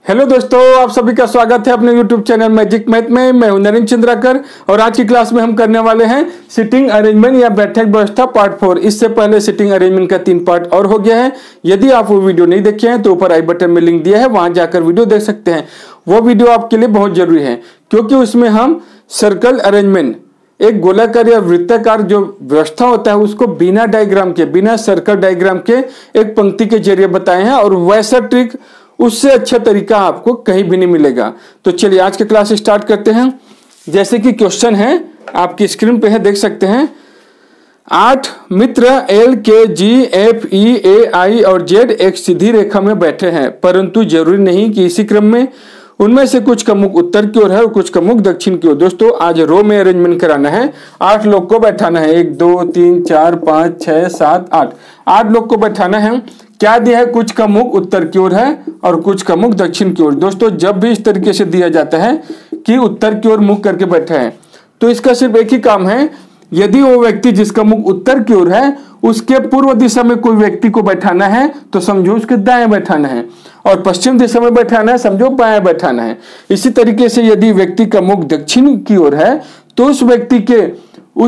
Hello दोस्तों, आप सभी का स्वागत है अपने YouTube चैनल मैजिक मैथ में। मैं हूं नरेंद्र चंद्राकर और आज की क्लास में हम करने वाले हैं सिटिंग अरेंजमेंट या बैठक व्यवस्था पार्ट 4। इससे पहले सिटिंग अरेंजमेंट का 3 पार्ट और हो गया है। यदि आप वो वीडियो नहीं देखे हैं तो ऊपर आई बटन में लिंक दिया है, वहां जाकर वीडियो देख सकते हैं। वो वीडियो आपके लिए बहुत जरूरी है क्योंकि उसमें हम सर्कल अरेंजमेंट, एक गोलाकार या वृत्ताकार जो व्यवस्था होता है उसको बिना डायग्राम के, बिना सर्कल डायग्राम के एक पंक्ति के जरिए बताए हैं और वैसा ट्रिक, उससे अच्छा तरीका आपको कहीं भी नहीं मिलेगा। तो चलिए आज की क्लास स्टार्ट करते हैं। जैसे कि क्वेश्चन है आपकी स्क्रीन पे है, देख सकते हैं। 8 मित्र L, K, G, F, E, A, I और Z एक सीधी रेखा में बैठे हैं, परंतु जरूरी नहीं कि इसी क्रम में। उनमें से कुछ का मुख उत्तर की ओर है और कुछ का मुख दक्षिण की ओर। दोस्तों आज रो में अरेंजमेंट कराना है। 8 लोग को बैठाना है, 1 2 3 4 5 6 7 8, 8 लोग को बैठाना है। क्या दिया है? कुछ का मुख उत्तर की ओर है और कुछ का मुख दक्षिण की ओर। दोस्तों जब भी इस तरीके से दिया जाता है कि उत्तर की ओर मुख करके बैठे हैं तो इसका सिर्फ एक ही काम है, यदि वो व्यक्ति जिसका मुख उत्तर की ओर है उसके पूर्व दिशा में कोई व्यक्ति को बैठाना है तो समझो उसके दाएं बैठाना है, और पश्चिम दिशा में बैठाना है समझो बाएं बैठाना है। इसी तरीके से यदि व्यक्ति का मुख दक्षिण की ओर है तो उस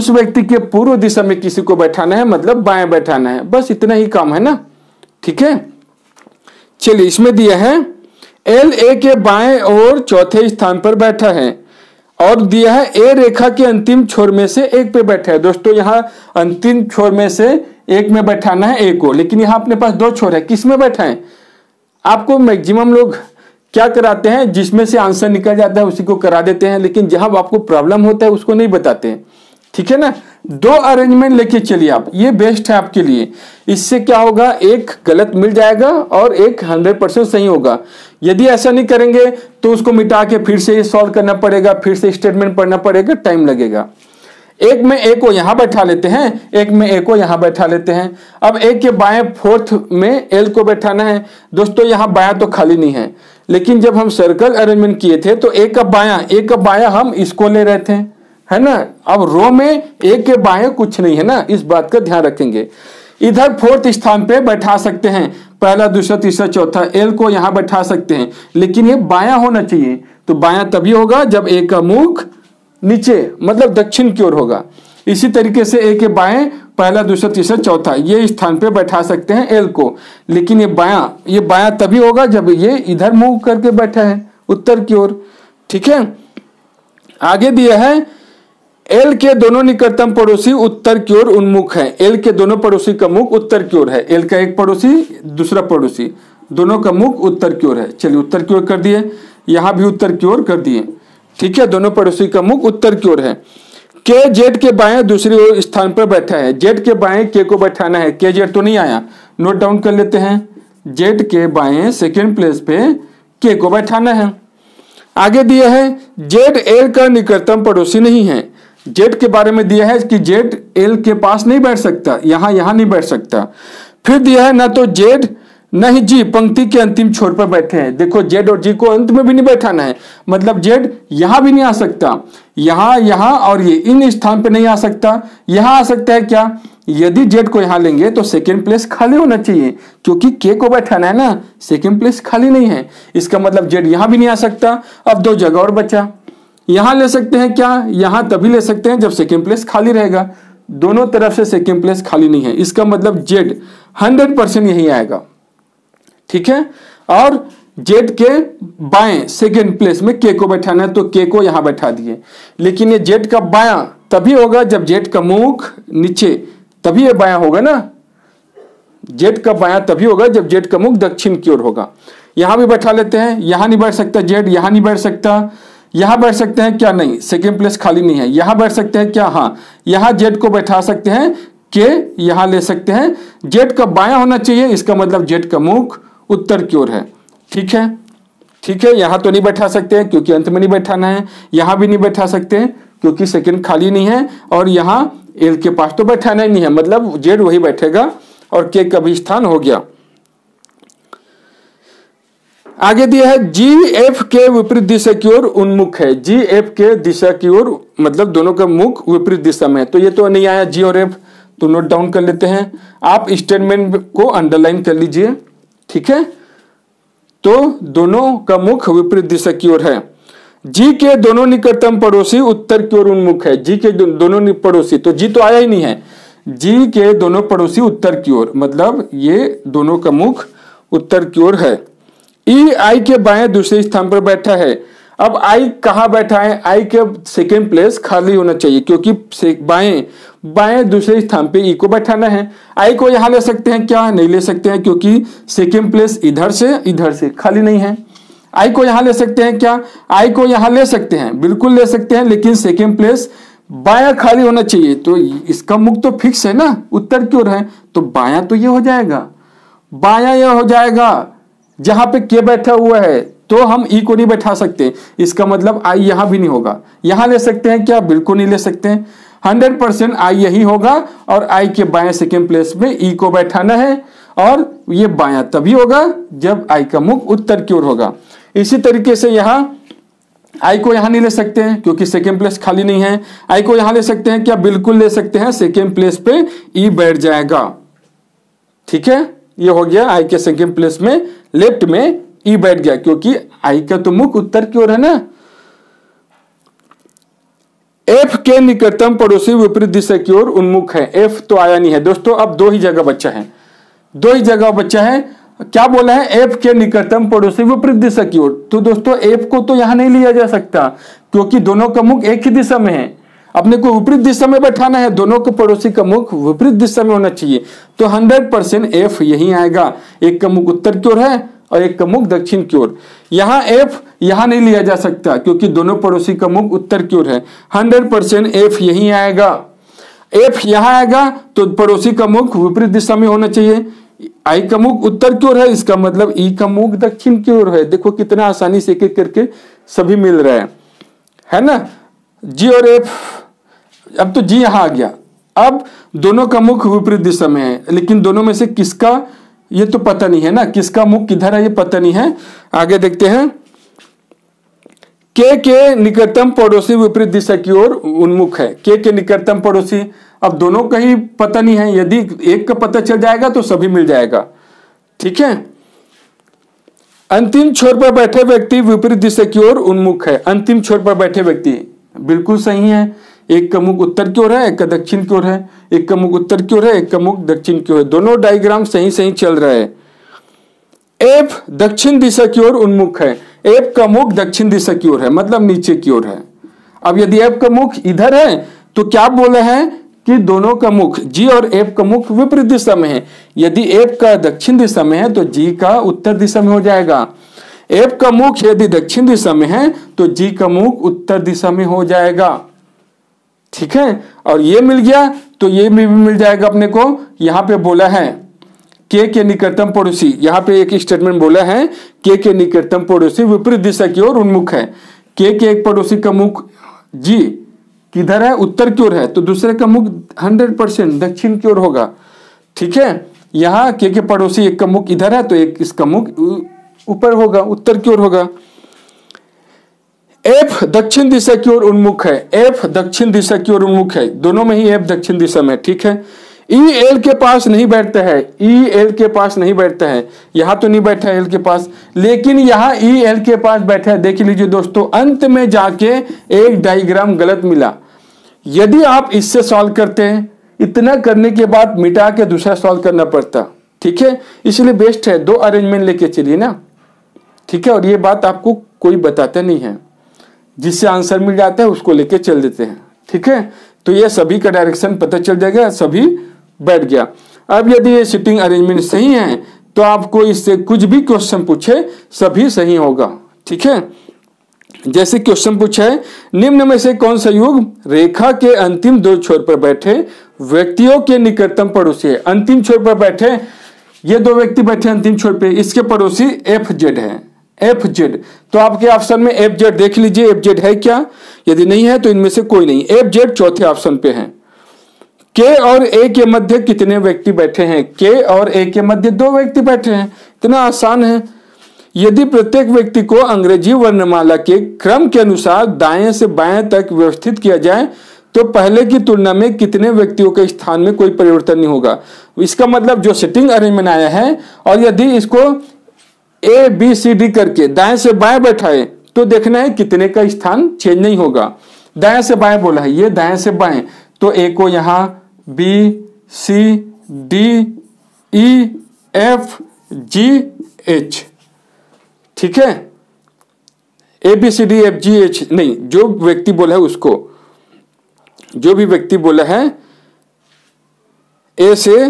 व्यक्ति के पूर्व दिशा में किसी को बैठाना है, मतलब बाएं बैठाना है। बस इतना ही काम है ना, ठीक है। चलिए इसमें दिया है L A के बाएं और चौथे स्थान पर बैठा है और दिया है A रेखा के अंतिम छोर में से एक पे बैठा है। दोस्तों यहाँ अंतिम छोर में से एक में बैठाना है A को, लेकिन यहाँ अपने पास 2 छोर है, किस में बैठा है? आपको मैक्सिमम लोग क्या कराते हैं, जिसमें से आंसर निकल जाता है उसी को करा देते हैं, लेकिन जहां आपको प्रॉब्लम होता है उसको नहीं बताते हैं, ठीक है ना। 2 अरेंजमेंट लेके चलिए आप, ये बेस्ट है आपके लिए। इससे क्या होगा, एक गलत मिल जाएगा और एक 100% सही होगा। यदि ऐसा नहीं करेंगे तो उसको मिटा के फिर से सॉल्व करना पड़ेगा, फिर से स्टेटमेंट पढ़ना पड़ेगा, टाइम लगेगा। एक में ए को यहां बैठा लेते हैं, एक में ए को यहां बैठा लेते हैं। अब ए के बाएं 4th में एल को बैठाना है। दोस्तों यहां बायां तो खाली नहीं है, लेकिन जब हम सर्कल अरेंजमेंट किए थे तो ए का बायां हम इसको ले रहे थे, है ना। अब रो में ए के बाएं कुछ नहीं है ना, इस बात का ध्यान रखेंगे। इधर 4th स्थान पे बैठा सकते हैं, पहला दूसरा तीसरा चौथा एल को यहां बैठा सकते हैं, लेकिन ये बायां होना चाहिए। तो बायां तभी होगा जब ए का मुख नीचे मतलब दक्षिण की ओर होगा। इसी तरीके से ए के बाएं पहला दूसरा तीसरा चौथा ये स्थान पे बैठा सकते हैं एल को, लेकिन ये बायां तभी होगा जब ये इधर मुंह करके बैठा है उत्तर की ओर, ठीक है। आगे दिया है एल के दोनों निकटतम पड़ोसी उत्तर की ओर उन्मुख है। एल के दोनों पड़ोसी का मुख उत्तर की ओर है। एल का एक पड़ोसी दूसरा पड़ोसी दोनों का मुख उत्तर की ओर है। चलिए उत्तर की ओर कर दिए, यहां भी उत्तर की ओर कर दिए, ठीक है। दोनों पड़ोसी का मुख उत्तर की ओर है। के जेड के बाएं दूसरी ओर स्थान पर बैठा है। जेड के बाएं के को बैठाना है, के जेड तो नहीं आया, नोट डाउन कर लेते हैं। जेड के बाएं सेकेंड प्लेस पे के को बैठाना है। आगे दिया है जेड एल का निकटतम पड़ोसी नहीं है। जेड के बारे में दिया है कि जेड एल के पास नहीं बैठ सकता, यहां नहीं बैठ सकता। फिर दिया है ना तो जेड न ही जी पंक्ति के अंतिम छोर पर बैठे हैं। देखो जेड और जी को अंत में भी नहीं बैठाना है, मतलब जेड यहां भी नहीं आ सकता, यहां और ये इन स्थान पे नहीं आ सकता। यहां आ सकता है क्या, यदि जेड को यहां लेंगे तो सेकेंड प्लेस खाली होना चाहिए, क्योंकि के को बैठाना है ना, सेकेंड प्लेस खाली नहीं है, इसका मतलब जेड यहां भी नहीं आ सकता। अब 2 जगह और बचा, यहां ले सकते हैं क्या, यहां तभी ले सकते हैं जब सेकेंड प्लेस खाली रहेगा। दोनों तरफ से सेकेंड प्लेस खाली नहीं है, इसका मतलब जेड 100% यही आएगा, ठीक है। और जेड के बाएं सेकेंड प्लेस में के को बैठाना है तो के को यहां बैठा दिए, लेकिन ये जेड का बायां तभी होगा जब जेड का मुख नीचे, तभी ये बायां होगा ना। जेड का बायां तभी होगा जब जेड का मुख दक्षिण की ओर होगा। यहां भी बैठा लेते हैं, यहां नहीं बैठ सकता जेड, यहां नहीं बैठ सकता। यहां बैठ सकते हैं क्या, नहीं, सेकेंड प्लेस खाली नहीं है। यहां बैठ सकते हैं क्या, हाँ, यहां जेड को बैठा सकते हैं, के यहां ले सकते हैं। जेड का बायां होना चाहिए, इसका मतलब जेड का मुख उत्तर की ओर है, ठीक है, ठीक है। यहां तो नहीं बैठा सकते हैं क्योंकि अंत में नहीं बैठाना है, यहां भी नहीं बैठा सकते हैं क्योंकि सेकंड खाली नहीं है, और यहां एल के पास तो बैठाना ही नहीं है, मतलब जेड वही बैठेगा और के का भी स्थान हो गया। आगे दिया है जी एफ के विपरीत दिशा की ओर उन्मुख है। जी एफ के दिशा की ओर मतलब दोनों का मुख विपरीत दिशा में है, तो ये तो नहीं आया जी और एफ, तो नोट डाउन कर लेते हैं। आप स्टेटमेंट को अंडरलाइन कर लीजिए, ठीक है। तो दोनों का मुख विपरीत दिशा की ओर है। जी के दोनों निकटतम पड़ोसी उत्तर की ओर उन्मुख है। जी के दोनों पड़ोसी, तो जी तो आया ही नहीं है। जी के दोनों पड़ोसी उत्तर की ओर, मतलब ये दोनों का मुख उत्तर की ओर है। ई आई के बाएं दूसरे स्थान पर बैठा है। अब आई कहां बैठा है? आई के सेकेंड प्लेस खाली होना चाहिए, क्योंकि बाएं बाएं दूसरे स्थान पे ई को बैठाना है। आई को यहां ले सकते हैं क्या? नहीं ले सकते हैं, क्योंकि सेकेंड प्लेस इधर से खाली नहीं है। आई को यहां ले सकते हैं क्या? आई को यहां ले सकते हैं, बिल्कुल ले सकते हैं, लेकिन सेकेंड प्लेस बायां खाली होना चाहिए। तो इसका मुख तो फिक्स है ना, उत्तर की ओर है, तो बायां तो ये हो जाएगा, बायां ये हो जाएगा। जहां पे के बैठा हुआ है तो हम ई को नहीं बैठा सकते, इसका मतलब आई यहां भी नहीं होगा। यहां ले सकते हैं क्या? बिल्कुल नहीं ले सकते हैं। 100% आई यही होगा, और आई के बाएं सेकेंड प्लेस में ई को बैठाना है, और ये बायां तभी होगा जब आई का मुख उत्तर की ओर होगा। इसी तरीके से यहां आई को यहां नहीं ले सकते हैं, क्योंकि सेकेंड प्लेस खाली नहीं है। आई को यहां ले सकते हैं क्या? बिल्कुल ले सकते हैं, सेकेंड प्लेस पे ई बैठ जाएगा। ठीक है, ये हो गया आई के सेकेंड प्लेस में लेफ्ट में ई बैठ गया, क्योंकि आई का तो मुख उत्तर की ओर है ना। एफ के निकटतम पड़ोसी विपरीत दिशा की ओर उन्मुख है। एफ तो आया नहीं है दोस्तों, अब दो ही जगह बच्चा है, दो ही जगह बच्चा है। क्या बोला है? एफ के निकटतम पड़ोसी विपरीत दिशा की ओर। तो दोस्तों एफ को तो यहां नहीं लिया जा सकता, क्योंकि दोनों का मुख एक ही दिशा में है। अपने को विपरीत दिशा में बैठाना है, दोनों के पड़ोसी का मुख विपरीत दिशा में होना चाहिए। तो 100% एफ यही आएगा। एक का मुख उत्तर की ओर है और एक का मुख दक्षिण की ओर। यहां एफ यहां नहीं लिया जा सकता, क्योंकि दोनों पड़ोसी का मुख उत्तर की ओर है। 100% एफ यही आएगा। एफ यहां आएगा तो पड़ोसी का मुख विपरीत दिशा में होना चाहिए। आई का मुख उत्तर की ओर है, इसका मतलब ई का मुख दक्षिण की ओर है। देखो कितना आसानी से एक एक करके सभी मिल रहा है ना। जी और एफ, अब तो जी यहां आ गया। अब दोनों का मुख विपरीत दिशा में है, लेकिन दोनों में से किसका ये तो पता नहीं है ना, किसका मुख किधर है ये पता नहीं है। आगे देखते हैं। के निकटतम पड़ोसी विपरीत दिशा की ओर उन्मुख है। के निकटतम पड़ोसी, अब दोनों का ही पता नहीं है। यदि एक का पता चल जाएगा तो सभी मिल जाएगा। ठीक है। अंतिम छोर पर बैठे व्यक्ति विपरीत दिशा की ओर उन्मुख है। अंतिम छोर पर बैठे व्यक्ति बिल्कुल सही है। एक का मुख उत्तर की ओर है, एक का दक्षिण की ओर है। एक का मुख उत्तर की ओर है, एक का मुख दक्षिण की ओर है। दोनों डायग्राम सही सही चल रहा है। एफ दक्षिण दिशा की ओर उन्मुख है। एफ का मुख दक्षिण दिशा की ओर है, मतलब नीचे की ओर है। अब यदि एफ का मुख इधर है तो क्या बोले हैं कि दोनों का मुख जी और एफ का मुख विपरीत दिशा में है। यदि एफ का दक्षिण दिशा में है तो जी का उत्तर दिशा में हो जाएगा। एफ का मुख यदि दक्षिण दिशा में है तो जी का मुख उत्तर दिशा में हो जाएगा। ठीक है, और ये मिल गया तो ये भी मिल जाएगा अपने को। यहां पे बोला है के निकटतम पड़ोसी, यहां पे एक स्टेटमेंट बोला है के निकटतम पड़ोसी विपरीत दिशा की ओर उन्मुख है। के एक पड़ोसी का मुख जी किधर है? उत्तर की ओर है, तो दूसरे का मुख 100% दक्षिण की ओर होगा। ठीक है, यहाँ के पड़ोसी एक का मुख इधर है तो एक इसका मुख ऊपर होगा, उत्तर की ओर होगा। एफ दक्षिण दिशा की ओर उन्मुख है। एफ दक्षिण दिशा की ओर उन्मुख है, दोनों में ही एफ दक्षिण दिशा में। ठीक है, ई एल के पास नहीं बैठता है। ई एल के पास नहीं बैठता है, यहां तो नहीं बैठा है एल के पास, लेकिन यहां ई एल के पास बैठा है। देख लीजिए दोस्तों, अंत में जाके एक डायग्राम गलत मिला। यदि आप इससे सॉल्व करते हैं, इतना करने के बाद मिटा के दूसरा सॉल्व करना पड़ता। ठीक है, इसलिए बेस्ट है दो अरेंजमेंट लेके चलिए ना। ठीक है, और ये बात आपको कोई बताता नहीं है, जिससे आंसर मिल जाता है उसको लेके चल देते हैं। ठीक है, तो ये सभी का डायरेक्शन पता चल जाएगा, सभी बैठ गया। अब यदि ये सिटिंग अरेंजमेंट सही है तो आपको इससे कुछ भी क्वेश्चन पूछे सभी सही होगा। ठीक है, जैसे क्वेश्चन पूछा है, निम्न में से कौन सा युग रेखा के अंतिम दो छोर पर बैठे व्यक्तियों के निकटतम पड़ोसी है? अंतिम छोर पर बैठे ये दो व्यक्ति बैठे अंतिम छोर पे, इसके पड़ोसी एफ जेड है। एफ जेड, तो आपके ऑप्शन में एफ जेड देख लीजिए, एफ जेड है क्या? यदि नहीं है तो इनमें से कोई नहीं। एफ जेड चौथे ऑप्शन पे है। के और ए के मध्य कितने व्यक्ति बैठे हैं? के और ए के मध्य दो व्यक्ति बैठे हैं, इतना आसान है। यदि प्रत्येक व्यक्ति को अंग्रेजी वर्णमाला के क्रम के अनुसार दाएं से बाएं तक व्यवस्थित किया जाए तो पहले की तुलना में कितने व्यक्तियों के स्थान में कोई परिवर्तन नहीं होगा। इसका मतलब जो सिटिंग अरेंजमेंट आया है, और यदि इसको ए बी सी डी करके दाएं से बाएं बैठाए तो देखना है कितने का स्थान चेंज नहीं होगा। दाएं से बाएं बोला है, ये दाएं से बाएं, तो ए को यहां B C D E F G H, ठीक है। A B C D F G H नहीं, जो व्यक्ति बोला है उसको, जो भी व्यक्ति बोला है ए से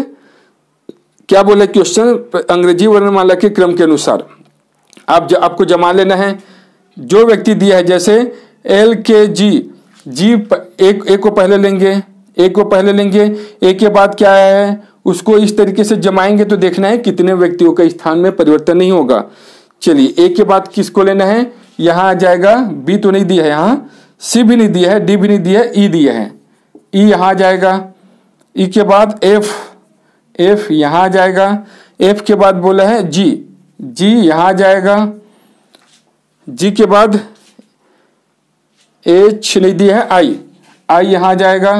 क्या बोला क्वेश्चन, अंग्रेजी वर्णमाला के क्रम के अनुसार आपको जमा लेना है। जो व्यक्ति दिया है जैसे एल के जी, जी एक को पहले लेंगे, एक को पहले लेंगे, एक के बाद क्या है उसको इस तरीके से जमाएंगे तो देखना है कितने व्यक्तियों का स्थान में परिवर्तन नहीं होगा। चलिए एक के बाद किसको लेना है, यहां आ जाएगा, बी तो नहीं दिया है, यहाँ सी भी नहीं दिया है, डी भी नहीं दिया है, ई दिया है, ई यहां आ जाएगा। ई के बाद एफ, एफ यहां आ जाएगा। एफ के बाद बोला है जी, जी यहां आ जाएगा। जी के बाद एच नहीं दिया है, आई, आई यहां आ जाएगा।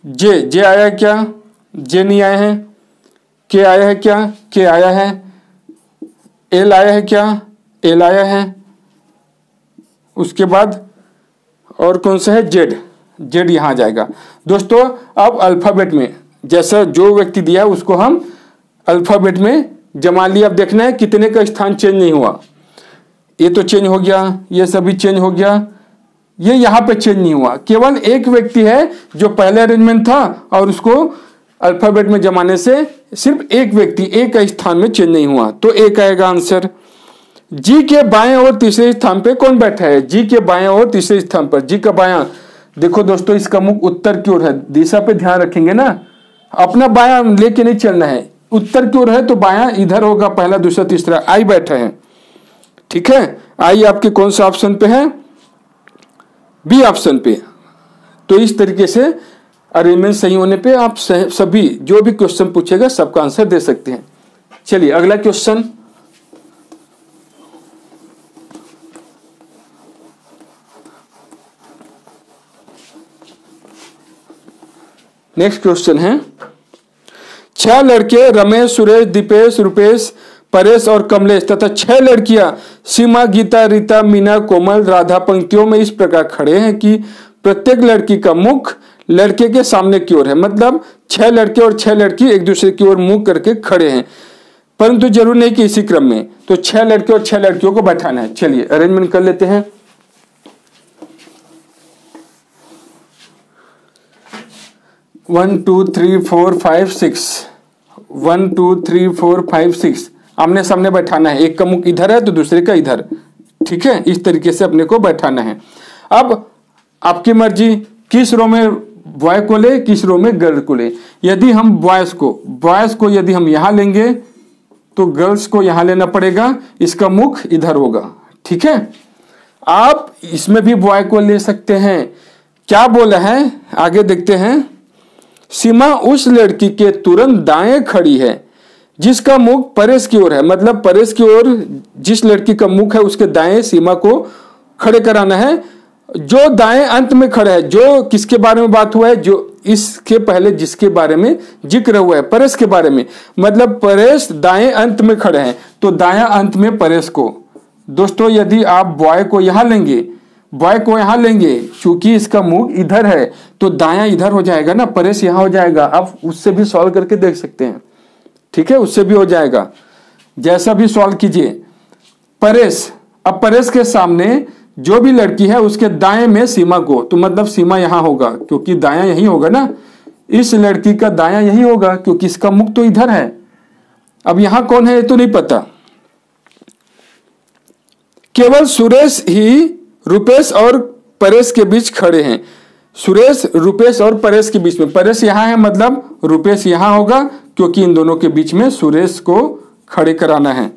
जे, जे आया है क्या, जे नहीं आया है। के आया है क्या, के आया है। एल आया है क्या, एल आया है। उसके बाद और कौन सा है, जेड, जेड यहां आ जाएगा। दोस्तों अब अल्फाबेट में जैसा जो व्यक्ति दिया है उसको हम अल्फाबेट में जमा लिया। अब देखना है कितने का स्थान चेंज नहीं हुआ। ये तो चेंज हो गया, ये सभी चेंज हो गया, ये यहां पे चेंज नहीं हुआ। केवल एक व्यक्ति है जो पहले अरेंजमेंट था और उसको अल्फाबेट में जमाने से सिर्फ एक व्यक्ति एक का स्थान में चेंज नहीं हुआ, तो एक आएगा आंसर। जी के बाएं और तीसरे स्थान पे कौन बैठा है, जी के बाएं और तीसरे स्थान पर, जी का बायां, देखो दोस्तों इसका मुख उत्तर की ओर है, दिशा पे ध्यान रखेंगे ना, अपना बायां लेके नहीं चलना है। उत्तर की ओर है तो बायां इधर होगा, पहला दूसरा तीसरा। आई बैठा है, ठीक है। आई आपके कौन सा ऑप्शन पे है, बी ऑप्शन पे। तो इस तरीके से अरेंजमेंट सही होने पे आप सभी जो भी क्वेश्चन पूछेगा सबका आंसर दे सकते हैं। चलिए अगला क्वेश्चन, नेक्स्ट क्वेश्चन है, 6 लड़के रमेश, सुरेश, दीपेश, रूपेश, परेश और कमलेश तथा 6 लड़कियां सीमा, गीता, रीता, मीना, कोमल, राधा पंक्तियों में इस प्रकार खड़े हैं कि प्रत्येक लड़की का मुख लड़के के सामने की ओर है। मतलब 6 लड़के और 6 लड़की एक दूसरे की ओर मुंह करके खड़े हैं, परंतु जरूर नहीं कि इसी क्रम में। तो 6 लड़के और 6 लड़कियों को बैठाना है। चलिए अरेंजमेंट कर लेते हैं। 1 2 3 4 5 6, 1 2 3 4 5 6 आमने सामने बैठाना है। एक का मुख इधर है तो दूसरे का इधर, ठीक है। इस तरीके से अपने को बैठाना है। अब आपकी मर्जी किस रो में बॉय को ले, किस रो में गर्ल को ले। यदि हम बॉयज को यदि हम यहां लेंगे तो गर्ल्स को यहां लेना पड़ेगा, इसका मुख इधर होगा, ठीक है। आप इसमें भी बॉय को ले सकते हैं। क्या बोला है आगे देखते हैं। सीमा उस लड़की के तुरंत दाएं खड़ी है जिसका मुख परेश की ओर है। मतलब परेश की ओर जिस लड़की का मुख है उसके दाएं सीमा को खड़े कराना है। जो दाएं अंत में खड़ा है, जो किसके बारे में बात हुआ है, जो इसके पहले जिसके बारे में जिक्र हुआ है, परेश के बारे में। मतलब परेश दाएं अंत में खड़े हैं तो दायां अंत में परेश को। दोस्तों यदि आप बॉय को यहां लेंगे, बॉय को यहां लेंगे, क्योंकि इसका मुंह इधर है तो दायां इधर हो जाएगा ना, परेश यहां हो जाएगा। आप उससे भी सॉल्व करके देख सकते हैं, ठीक है, उससे भी हो जाएगा। जैसा भी सॉल्व कीजिए। परेश, अब परेश के सामने जो भी लड़की है उसके दाएं में सीमा को, तो मतलब सीमा यहां होगा क्योंकि दायां यही होगा ना। इस लड़की का दायां यही होगा क्योंकि इसका मुख तो इधर है। अब यहां कौन है ये तो नहीं पता। केवल सुरेश ही रूपेश और परेश के बीच खड़े हैं। सुरेश, रूपेश और परेश के बीच में, परेश यहां है मतलब रूपेश यहां होगा क्योंकि इन दोनों के बीच में सुरेश को खड़े कराना है,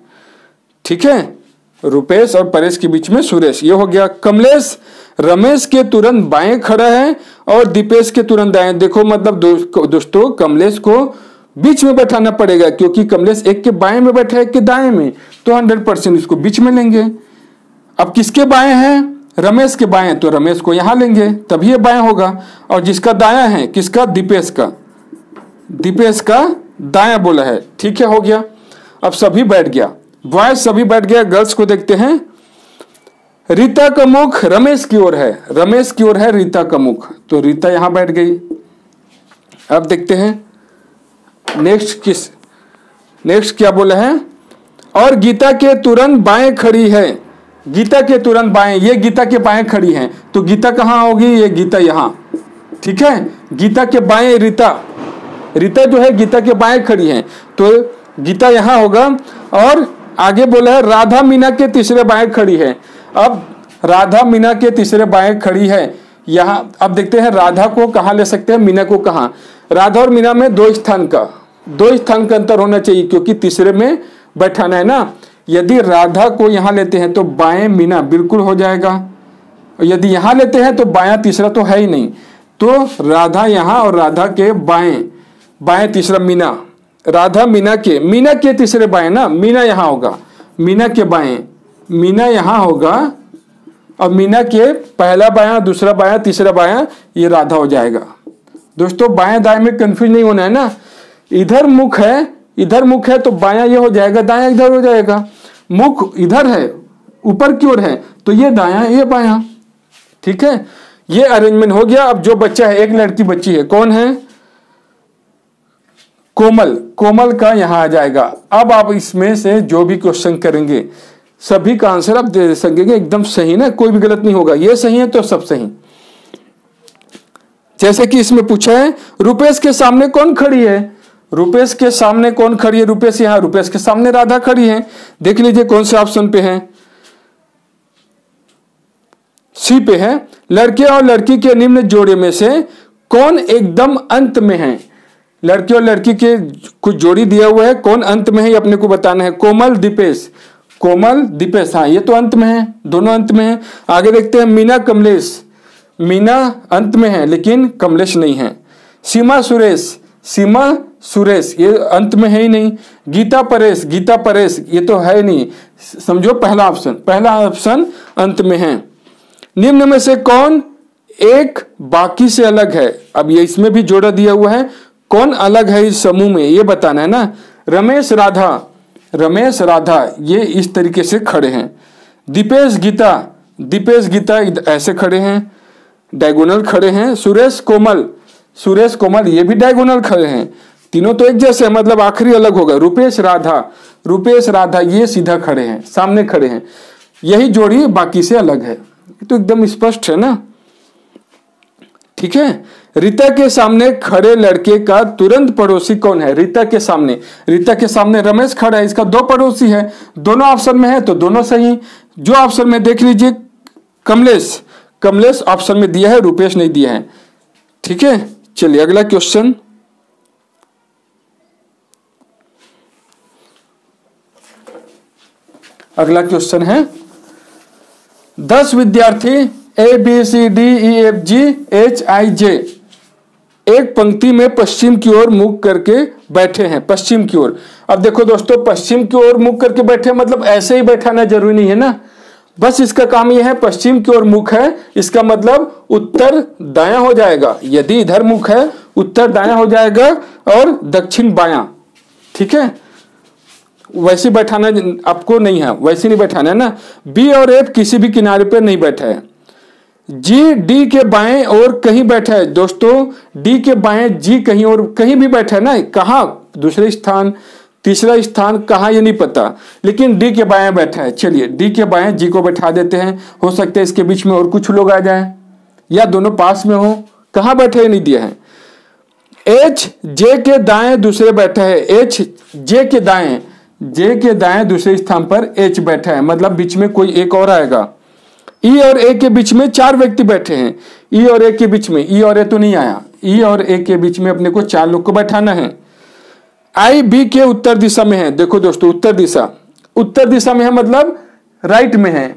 ठीक है। रूपेश और परेश के बीच में सुरेश, ये हो गया। कमलेश रमेश के तुरंत बाएं खड़ा है और दीपेश के तुरंत दाएं। देखो मतलब दोस्तों कमलेश को बीच में बैठाना पड़ेगा क्योंकि कमलेश एक के बाएं में बैठा है, एक के दाएं में, तो 100% इसको बीच में लेंगे। अब किसके बाएं हैं, रमेश के बाएं, तो रमेश को यहां लेंगे तभी ये बाएं होगा। और जिसका दायां है किसका, दीपेश का, दीपेश का दायां बोला है, ठीक है, हो गया। अब सभी बैठ गया। बॉयज सभी बैठ गया, गर्ल्स को देखते हैं। रीता का मुख रमेश की ओर है, रमेश की ओर है रीता का मुख, तो रीता यहां बैठ गई। अब देखते हैं नेक्स्ट क्या बोला है, और गीता के तुरंत बाएं खड़ी है, गीता के तुरंत बाएं, ये गीता के बाएं खड़ी है, तो गीता कहां होगी, ये गीता यहां, ठीक है। गीता के बाएं रीता, रीता जो है गीता के बाएं खड़ी है, तो गीता यहां होगा। और आगे बोला है राधा मीना के तीसरे बाएं खड़ी है। अब राधा मीना के तीसरे बाएं खड़ी है यहां, अब देखते हैं राधा को कहां ले सकते हैं, मीना को कहां। राधा और मीना में 2 स्थान का अंतर होना चाहिए, क्योंकि तीसरे में बैठाना है ना। यदि राधा को यहां लेते हैं तो बाएं मीना बिल्कुल हो जाएगा, यदि यहां लेते हैं तो बायां तीसरा तो है ही नहीं, तो राधा यहां और राधा के बाएं तीसरा मीना, राधा मीना के तीसरे बाएं ना, मीना यहां होगा, मीना के बाएं, मीना यहां होगा, और मीना के पहला बायां, दूसरा बायां, तीसरा बायां, ये राधा हो जाएगा। दोस्तों बाएं दाएं में कंफ्यूज नहीं होना है ना, इधर मुख है तो बायां ये हो जाएगा, दायां इधर हो जाएगा। मुख इधर है, ऊपर की ओर है, तो ये दायां ये बायां, ठीक है। ये अरेंजमेंट हो गया। अब जो बच्चा है, एक लड़की बच्ची है, कौन है, कोमल का यहां आ जाएगा। अब आप इसमें से जो भी क्वेश्चन करेंगे सभी का आंसर आप दे सकेंगे एकदम सही ना, कोई भी गलत नहीं होगा, ये सही है तो सब सही। जैसे कि इसमें पूछा है रुपेश के सामने कौन खड़ी है, रुपेश के सामने कौन खड़ी है, रुपेश यहां, रुपेश के सामने राधा खड़ी है। देख लीजिए कौन से ऑप्शन पे है, सी पे है। लड़के और लड़की के निम्न जोड़े में से कौन एकदम अंत में है, लड़के और लड़की के कुछ जोड़ी दिया हुआ है, कौन अंत में है ये अपने को बताना है। कोमल दीपेश, हाँ ये तो अंत में है, दोनों अंत में है। आगे देखते हैं मीना कमलेश, मीना अंत में है लेकिन कमलेश नहीं है। सीमा सुरेश ये अंत में है ही नहीं। गीता परेश ये तो है नहीं, समझो पहला ऑप्शन अंत में है। निम्न में से कौन एक बाकी से अलग है, अब ये इसमें भी जोड़ा दिया हुआ है, कौन अलग है इस समूह में ये बताना है ना। रमेश राधा ये इस तरीके से खड़े हैं। दीपेश गीता ऐसे खड़े हैं, डायगोनल खड़े हैं। सुरेश कोमल ये भी डायगोनल खड़े हैं, तीनों तो एक जैसे, मतलब आखिरी अलग होगा। रुपेश राधा ये सीधा खड़े हैं, सामने खड़े हैं, यही जोड़ी बाकी से अलग है, तो एकदम स्पष्ट है ना, ठीक है। रीता के सामने खड़े लड़के का तुरंत पड़ोसी कौन है, रीता के सामने रमेश खड़ा है, इसका 2 पड़ोसी है, दोनों ऑप्शन में है तो दोनों सही। जो ऑप्शन में देख लीजिए कमलेश ऑप्शन में दिया है, रुपेश नहीं दिया है, ठीक है। चलिए अगला क्वेश्चन, है 10 विद्यार्थी ABCDEFGHIJ एक पंक्ति में पश्चिम की ओर मुख करके बैठे हैं, पश्चिम की ओर। अब देखो दोस्तों, पश्चिम की ओर मुख करके बैठे मतलब ऐसे ही बैठाना जरूरी नहीं है ना, बस इसका काम यह है पश्चिम की ओर मुख है, इसका मतलब उत्तर दायां हो जाएगा। यदि इधर मुख है उत्तर दायां हो जाएगा और दक्षिण बायां, ठीक है। वैसे बैठाना आपको नहीं है, वैसे नहीं बैठाना है ना। बी और एफ किसी भी किनारे पर नहीं बैठा है। जी डी के बाएं और कहीं बैठा है, दोस्तों डी के बाएं जी कहीं और कहीं भी बैठा है ना, कहां, दूसरे स्थान, तीसरा स्थान कहां ये नहीं पता, लेकिन डी के बाएं बैठा है। चलिए डी के बाएं जी को बैठा देते हैं, हो सकता है इसके बीच में और कुछ लोग आ जाएं या दोनों पास में हो, कहां बैठे ये नहीं दिया है। एच जे के दाएं दूसरे बैठा है, एच जे के दाएं दूसरे स्थान पर एच बैठा है, मतलब बीच में कोई एक और आएगा। ई और ए के बीच में 4 व्यक्ति बैठे हैं, ई और ए के बीच में, ई और ए तो नहीं आया, ई और ए के बीच में अपने को 4 लोग को बैठाना है। आई बी के उत्तर दिशा में है, देखो दोस्तों उत्तर दिशा में है मतलब राइट में है,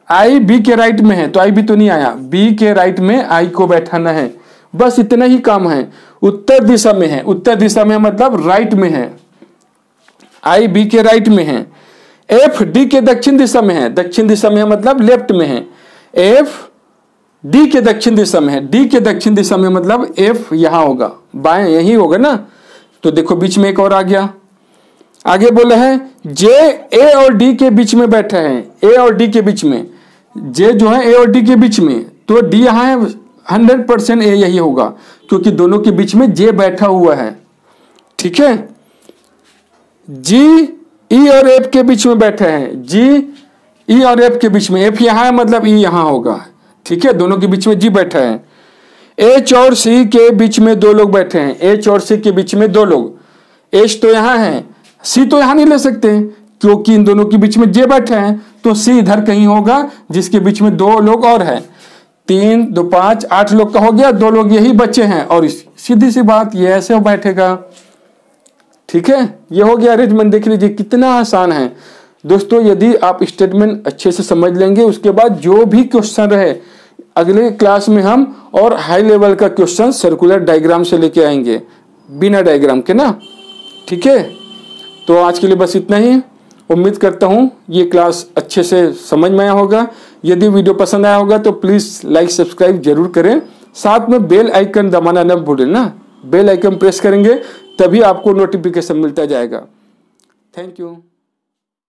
आई बी के राइट में है तो आई बी तो नहीं आया, बी के राइट में आई को बैठाना है, बस इतना ही काम है। उत्तर दिशा में मतलब राइट में है, आई बी के राइट में है। एफ डी के दक्षिण दिशा में है, दक्षिण दिशा में है मतलब लेफ्ट में है। एफ डी के दक्षिण दिशा में है, डी के दक्षिण दिशा में मतलब एफ यहां होगा, बाएं यही होगा ना, तो देखो बीच में एक और आ गया। आगे बोले हैं जे ए और डी के बीच में बैठे हैं, ए और डी के बीच में, जे जो है ए और डी के बीच में, तो डी यहाँ है 100% ए यही होगा क्योंकि दोनों के बीच में जे बैठा हुआ है। ठीक है, जी ई और एफ के बीच में बैठे हैं, जी ई और एफ के बीच में, एफ यहाँ है मतलब ई यहाँ होगा। ठीक है, दोनों के बीच में जी बैठा है। एच और सी के बीच में दो लोग बैठे हैं, एच और सी के बीच में दो लोग, एच तो यहाँ है, सी तो यहाँ नहीं ले सकते क्योंकि इन दोनों के बीच में जे बैठे हैं, तो सी इधर कहीं होगा जिसके बीच में दो लोग और हैं। 3 2 5 8 लोग का हो गया, 2 लोग यही बचे हैं और सीधी सी बात ये ऐसे बैठेगा। ठीक है, ये हो गया अरेंजमेंट। देख लीजिए कितना आसान है दोस्तों। यदि आप स्टेटमेंट अच्छे से समझ लेंगे, उसके बाद जो भी क्वेश्चन रहे अगले क्लास में हम और हाई लेवल का क्वेश्चन सर्कुलर डायग्राम से लेके आएंगे, बिना डायग्राम के ना। ठीक है, तो आज के लिए बस इतना ही। उम्मीद करता हूँ ये क्लास अच्छे से समझ में आया होगा। यदि वीडियो पसंद आया होगा तो प्लीज़ लाइक सब्सक्राइब जरूर करें, साथ में बेल आइकन दबाना न भूलें ना। बेल आइकन प्रेस करेंगे तभी आपको नोटिफिकेशन मिलता जाएगा। Thank you.